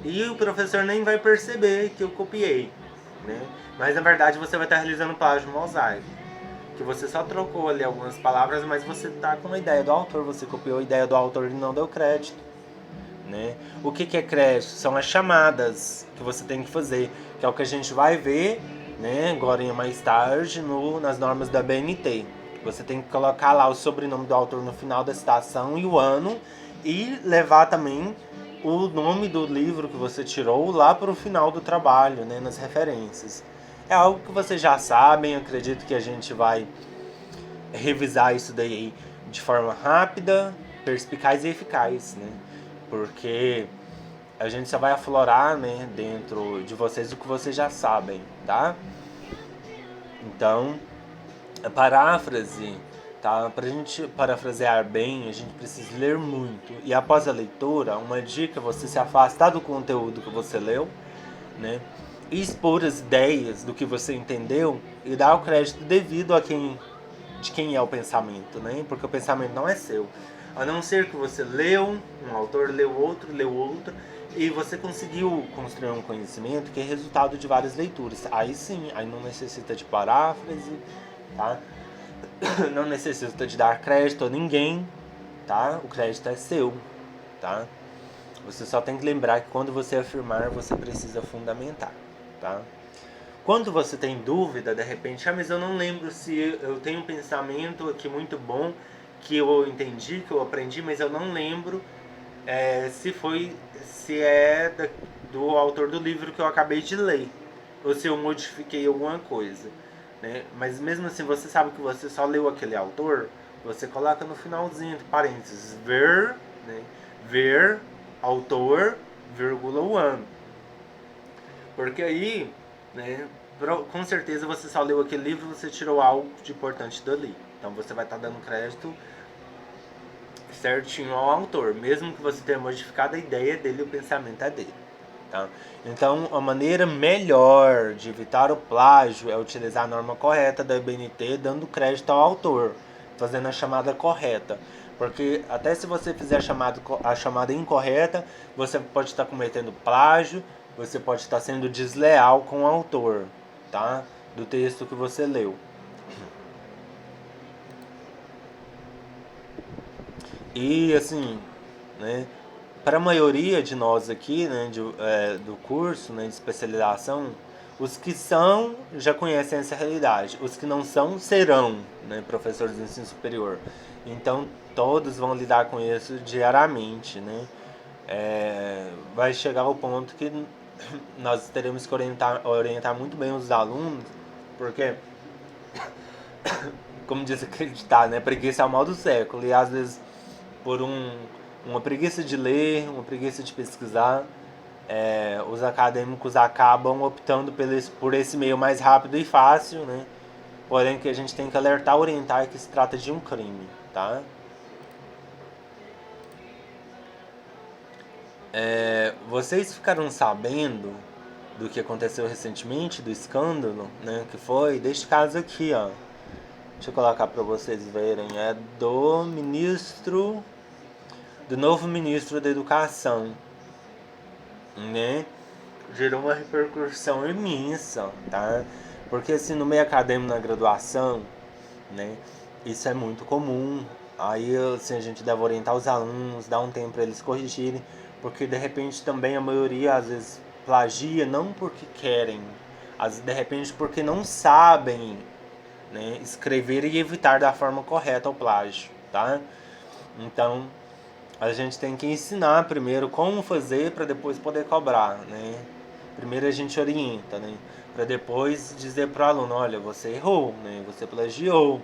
E o professor nem vai perceber que eu copiei, né? Mas na verdade você vai estar realizando plágio mosaico. Que você só trocou ali algumas palavras, mas você tá com a ideia do autor, você copiou a ideia do autor e não deu crédito, né? O que é crédito? São as chamadas que você tem que fazer, que é o que a gente vai ver, né, agora mais tarde nas normas da BNT. Você tem que colocar lá o sobrenome do autor no final da citação e o ano, e levar também o nome do livro que você tirou lá para o final do trabalho, né, nas referências. É algo que vocês já sabem, acredito que a gente vai revisar isso daí de forma rápida, perspicaz e eficaz, né? Porque a gente só vai aflorar, né, dentro de vocês o que vocês já sabem, tá? Então, a paráfrase, tá? Pra gente parafrasear bem, a gente precisa ler muito. E após a leitura, uma dica é você se afastar do conteúdo que você leu, né? E expor as ideias do que você entendeu e dar o crédito devido de quem é o pensamento, né? Porque o pensamento não é seu. A não ser que você leu, um autor leu outro, e você conseguiu construir um conhecimento que é resultado de várias leituras. Aí sim, aí não necessita de paráfrase, tá? Não necessita de dar crédito a ninguém, tá? O crédito é seu, tá? Você só tem que lembrar que quando você afirmar, você precisa fundamentar, tá? Quando você tem dúvida, de repente, mas eu não lembro se eu tenho um pensamento aqui muito bom, que eu entendi, que eu aprendi, mas eu não lembro se é do autor do livro que eu acabei de ler, ou se eu modifiquei alguma coisa, né? Mas mesmo assim, você sabe que você só leu aquele autor, você coloca no finalzinho, entre parênteses, ver, né? Ver, autor, vírgula, one. Porque aí, né, com certeza você só leu aquele livro e você tirou algo de importante dali. Então você vai estar dando crédito certinho ao autor, mesmo que você tenha modificado a ideia dele, o pensamento é dele. Tá? Então, a maneira melhor de evitar o plágio é utilizar a norma correta da BNT, dando crédito ao autor, fazendo a chamada correta. Porque até se você fizer a chamada incorreta, você pode estar cometendo plágio, você pode estar sendo desleal com o autor, tá? Do texto que você leu. E assim, né, para a maioria de nós aqui, né, do curso, né, de especialização, os que são já conhecem essa realidade, os que não são serão, né, professores do ensino superior. Então todos vão lidar com isso diariamente, né? Vai chegar ao ponto que nós teremos que orientar muito bem os alunos, porque, como diz aquele ditado, né, preguiça é o mal do século, e às vezes por uma preguiça de ler, uma preguiça de pesquisar, os acadêmicos acabam optando por esse meio mais rápido e fácil, né? Porém que a gente tem que alertar, orientar que se trata de um crime, tá? Vocês ficaram sabendo do que aconteceu recentemente, do escândalo, né? Que foi deste caso aqui, ó. Deixa eu colocar para vocês verem. É do novo ministro da Educação, né? Gerou uma repercussão imensa, tá? Porque assim, no meio acadêmico, na graduação, né? Isso é muito comum. Aí assim, a gente deve orientar os alunos, dar um tempo para eles corrigirem, porque de repente também a maioria às vezes plagia não porque querem, de repente porque não sabem, né, escrever e evitar da forma correta o plágio, tá? Então a gente tem que ensinar primeiro como fazer para depois poder cobrar, né? Primeiro a gente orienta, né? Para depois dizer para o aluno, olha, você errou, né? Você plagiou,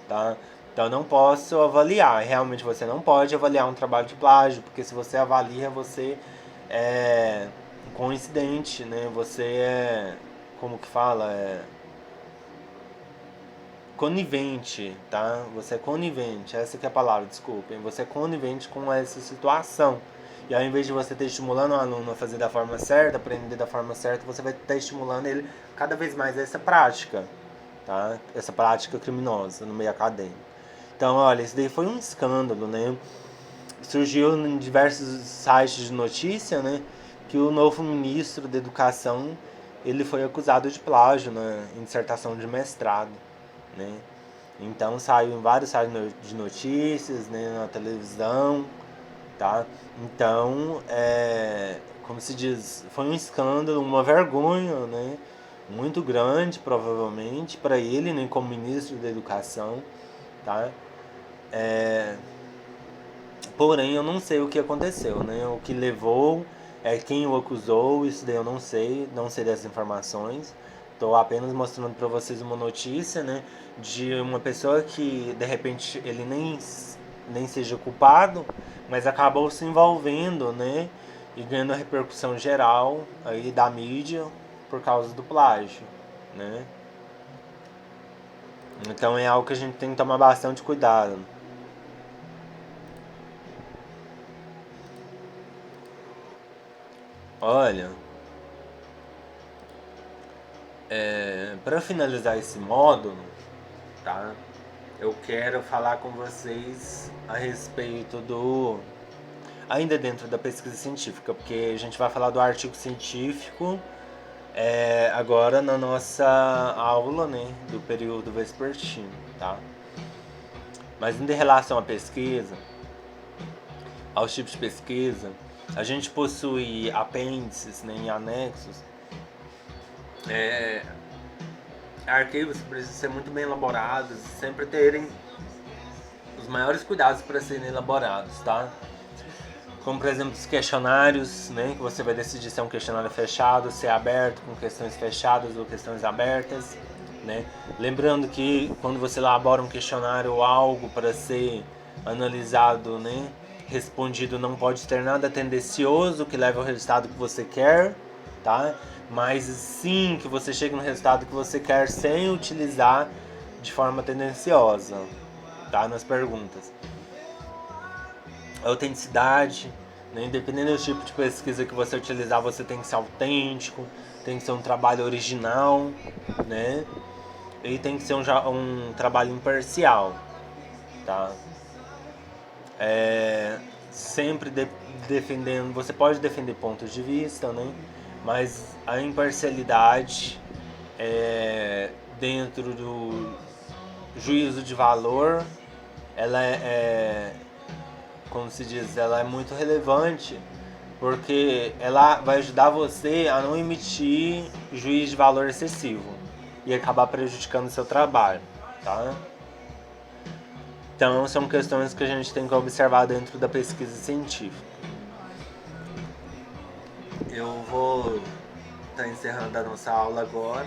tá? Então não posso avaliar. Realmente você não pode avaliar um trabalho de plágio, porque se você avalia, você é coincidente, né? Você como que fala? Conivente, tá? Você é conivente, essa que é a palavra, desculpem. Você é conivente com essa situação. E ao invés de você estar estimulando o aluno a fazer da forma certa, aprender da forma certa, você vai estar estimulando ele cada vez mais a essa prática, tá? Essa prática criminosa no meio acadêmico. Então, olha, isso daí foi um escândalo, né? Surgiu em diversos sites de notícia, né? Que o novo ministro da Educação, ele foi acusado de plágio, né? Em dissertação de mestrado, né? Então saiu em vários sites de notícias, né, na televisão, tá? Então, como se diz, foi um escândalo, uma vergonha, né? Muito grande, provavelmente, para ele, né, como ministro da Educação, tá? Porém, eu não sei o que aconteceu, né? O que levou, quem o acusou, isso daí eu não sei dessas informações. Estou apenas mostrando para vocês uma notícia, né? De uma pessoa que, de repente, ele nem seja culpado, mas acabou se envolvendo, né? E ganhando a repercussão geral aí da mídia por causa do plágio, né? Então é algo que a gente tem que tomar bastante cuidado. Olha, para finalizar esse módulo, tá? Eu quero falar com vocês a respeito ainda dentro da pesquisa científica, porque a gente vai falar do artigo científico agora na nossa aula, né, do período vespertino, tá? Mas em relação à pesquisa, aos tipos de pesquisa. A gente possui apêndices, né, e anexos. Arquivos que precisam ser muito bem elaborados, sempre terem os maiores cuidados para serem elaborados, tá? Como, por exemplo, os questionários, né, que você vai decidir se é um questionário fechado, se é aberto, com questões fechadas ou questões abertas, né? Lembrando que quando você elabora um questionário ou algo para ser analisado, né, respondido, não pode ter nada tendencioso que leve ao resultado que você quer, tá? Mas sim que você chegue no resultado que você quer sem utilizar de forma tendenciosa, tá? Nas perguntas. A autenticidade, né? Independente do tipo de pesquisa que você utilizar, você tem que ser autêntico, tem que ser um trabalho original, né? E tem que ser um trabalho imparcial, tá? Sempre defendendo, você pode defender pontos de vista, né? Mas a imparcialidade dentro do juízo de valor, ela como se diz, ela é muito relevante, porque ela vai ajudar você a não emitir juízo de valor excessivo e acabar prejudicando o seu trabalho, tá? Então, são questões que a gente tem que observar dentro da pesquisa científica. Eu vou estar encerrando a nossa aula agora,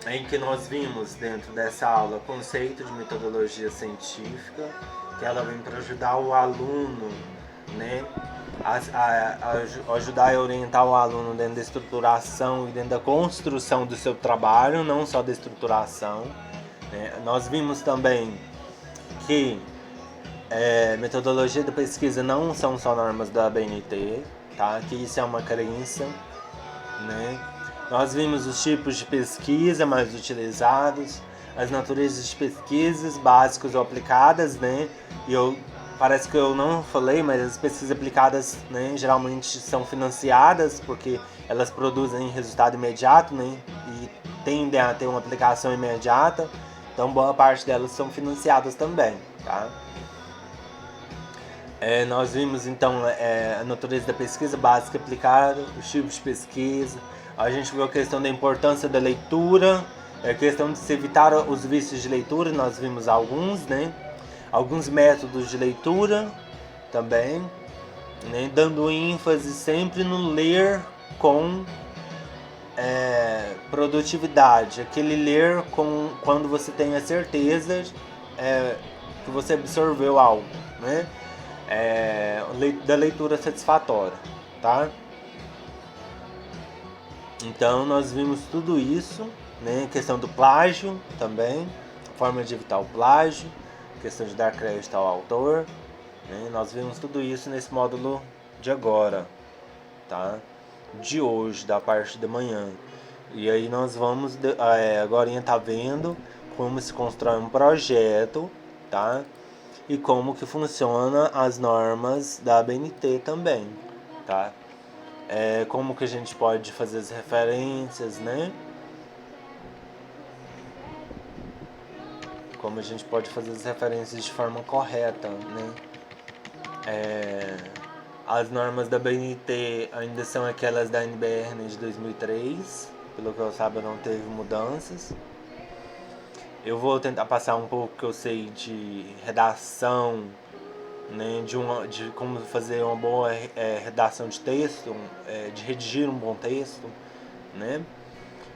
em que nós vimos dentro dessa aula o conceito de metodologia científica, que ela vem para ajudar o aluno, né, a ajudar e orientar o aluno dentro da estruturação e dentro da construção do seu trabalho, não só da estruturação, né. Nós vimos também que metodologia de pesquisa não são só normas da ABNT, tá? Que isso é uma crença, né? Nós vimos os tipos de pesquisa mais utilizados, as naturezas de pesquisas básicas ou aplicadas, né? Parece que eu não falei, mas as pesquisas aplicadas, né, geralmente são financiadas porque elas produzem resultado imediato, né? E tendem a ter uma aplicação imediata. Então, boa parte delas são financiadas também, tá? Nós vimos então a natureza da pesquisa básica aplicada, os tipos de pesquisa. A gente viu a questão da importância da leitura, a questão de se evitar os vícios de leitura, nós vimos alguns, né? Alguns métodos de leitura também, né? Dando ênfase sempre no ler com produtividade, aquele ler quando você tem a certeza que você absorveu algo, né? Da leitura satisfatória, tá? Então nós vimos tudo isso, né? Questão do plágio também, forma de evitar o plágio, questão de dar crédito ao autor, né? Nós vimos tudo isso nesse módulo de agora, tá? De hoje, da parte da manhã. E aí nós vamos agora estar vendo como se constrói um projeto, tá? E como que funciona as normas da ABNT também, tá? Como que a gente pode fazer as referências, né? Como a gente pode fazer as referências de forma correta, né? As normas da ABNT ainda são aquelas da NBR, né, de 2003, pelo que eu saiba não teve mudanças. Eu vou tentar passar um pouco que eu sei de redação, né, de como fazer uma boa redação de texto, de redigir um bom texto, né?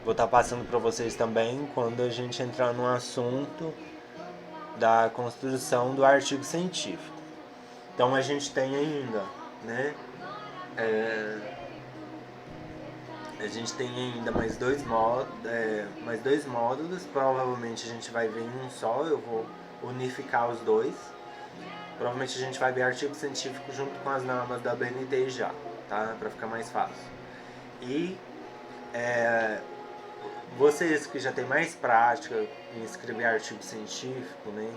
Vou estar passando para vocês também quando a gente entrar no assunto da construção do artigo científico. Então a gente tem ainda, né? A gente tem ainda mais dois módulos, provavelmente a gente vai ver em um só, eu vou unificar os dois. Provavelmente a gente vai ver artigo científico junto com as normas da BNT já, tá? Para ficar mais fácil. E vocês que já têm mais prática em escrever artigo científico, né?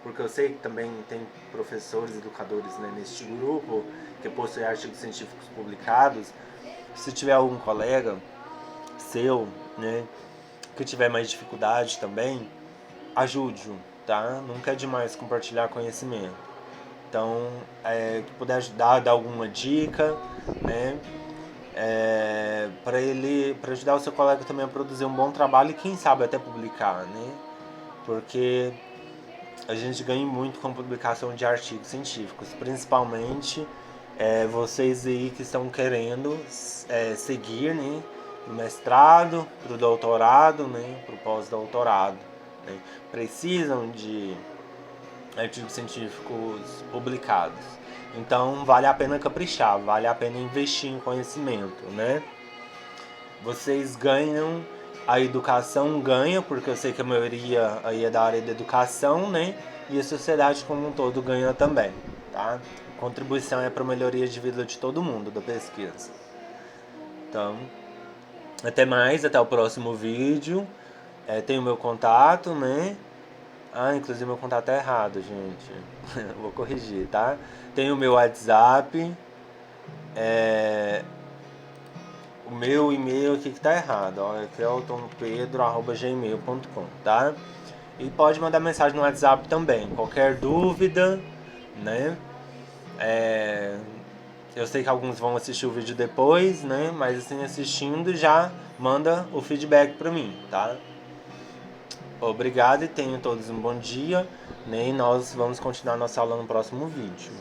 Porque eu sei que também tem professores, educadores, né, neste grupo que possuem artigos científicos publicados. Se tiver algum colega seu, né, que tiver mais dificuldade também, ajude-o, tá? Nunca é demais compartilhar conhecimento. Então, que puder ajudar, dar alguma dica, né? Para ajudar o seu colega também a produzir um bom trabalho e quem sabe até publicar, né? Porque a gente ganha muito com a publicação de artigos científicos, principalmente vocês aí que estão querendo seguir, né, pro mestrado, pro doutorado, né, pro pós-doutorado, né, precisam de artigos científicos publicados. Então vale a pena caprichar, vale a pena investir em conhecimento, né? Vocês ganham, a educação ganha, porque eu sei que a maioria aí é da área da educação, né? E a sociedade como um todo ganha também, tá? A contribuição é para a melhoria de vida de todo mundo da pesquisa. Então, até mais, até o próximo vídeo. Tem o meu contato, né? Inclusive meu contato é errado, gente. Vou corrigir, tá? Tem o meu WhatsApp. O meu e-mail aqui que tá errado, ó, é keltonpedro@gmail.com, tá? E pode mandar mensagem no WhatsApp também, qualquer dúvida, né? Eu sei que alguns vão assistir o vídeo depois, né? Mas assim, assistindo já manda o feedback pra mim, tá? Obrigado e tenham todos um bom dia, né? E nós vamos continuar nossa aula no próximo vídeo.